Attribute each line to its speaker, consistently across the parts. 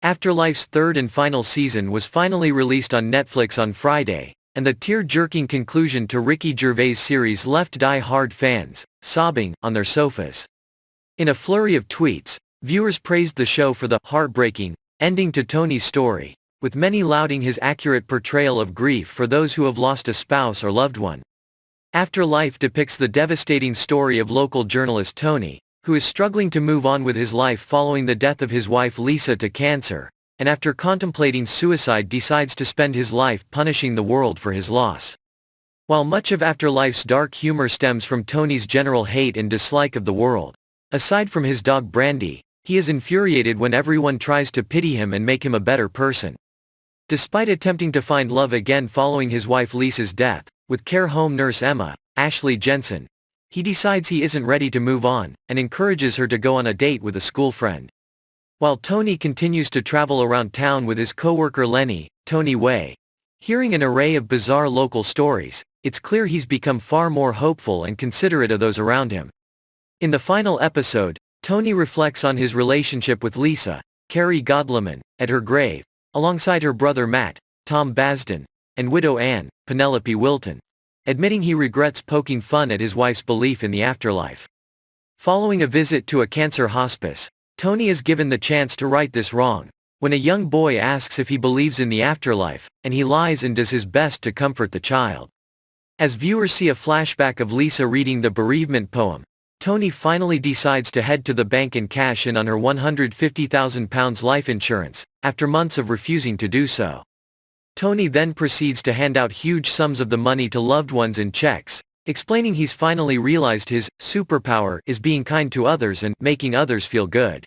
Speaker 1: Afterlife's third and final season was finally released on Netflix on Friday, and the tear-jerking conclusion to Ricky Gervais' series left die-hard fans sobbing on their sofas. In a flurry of tweets, viewers praised the show for the heartbreaking ending to Tony's story, with many lauding his accurate portrayal of grief for those who have lost a spouse or loved one. Afterlife depicts the devastating story of local journalist Tony, who is struggling to move on with his life following the death of his wife Lisa to cancer, and after contemplating suicide decides to spend his life punishing the world for his loss. While much of Afterlife's dark humor stems from Tony's general hate and dislike of the world, aside from his dog Brandy, he is infuriated when everyone tries to pity him and make him a better person. Despite attempting to find love again following his wife Lisa's death, with care home nurse Emma, Ashley Jensen, he decides he isn't ready to move on, and encourages her to go on a date with a school friend. While Tony continues to travel around town with his co-worker Lenny, Tony Way, hearing an array of bizarre local stories, it's clear he's become far more hopeful and considerate of those around him. In the final episode, Tony reflects on his relationship with Lisa, Carrie Godleman, at her grave, alongside her brother Matt, Tom Basden, and widow Anne, Penelope Wilton, admitting he regrets poking fun at his wife's belief in the afterlife. Following a visit to a cancer hospice, Tony is given the chance to right this wrong, when a young boy asks if he believes in the afterlife, and he lies and does his best to comfort the child. As viewers see a flashback of Lisa reading the bereavement poem, Tony finally decides to head to the bank and cash in on her £150,000 life insurance, after months of refusing to do so. Tony then proceeds to hand out huge sums of the money to loved ones in checks, explaining he's finally realized his superpower is being kind to others and making others feel good.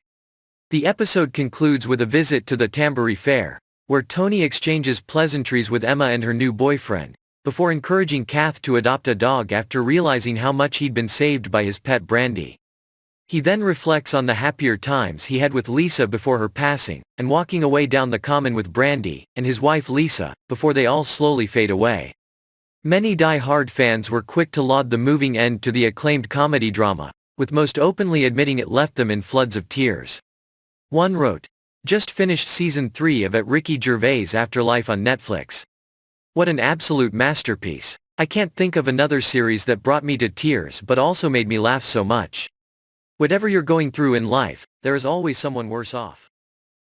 Speaker 1: The episode concludes with a visit to the Tamboree Fair, where Tony exchanges pleasantries with Emma and her new boyfriend, before encouraging Kath to adopt a dog after realizing how much he'd been saved by his pet Brandy. He then reflects on the happier times he had with Lisa before her passing, and walking away down the common with Brandy and his wife Lisa, before they all slowly fade away. Many die-hard fans were quick to laud the moving end to the acclaimed comedy drama, with most openly admitting it left them in floods of tears. One wrote, "Just finished season 3 of Ricky Gervais' Afterlife on Netflix. What an absolute masterpiece. I can't think of another series that brought me to tears but also made me laugh so much. Whatever you're going through in life, there is always someone worse off."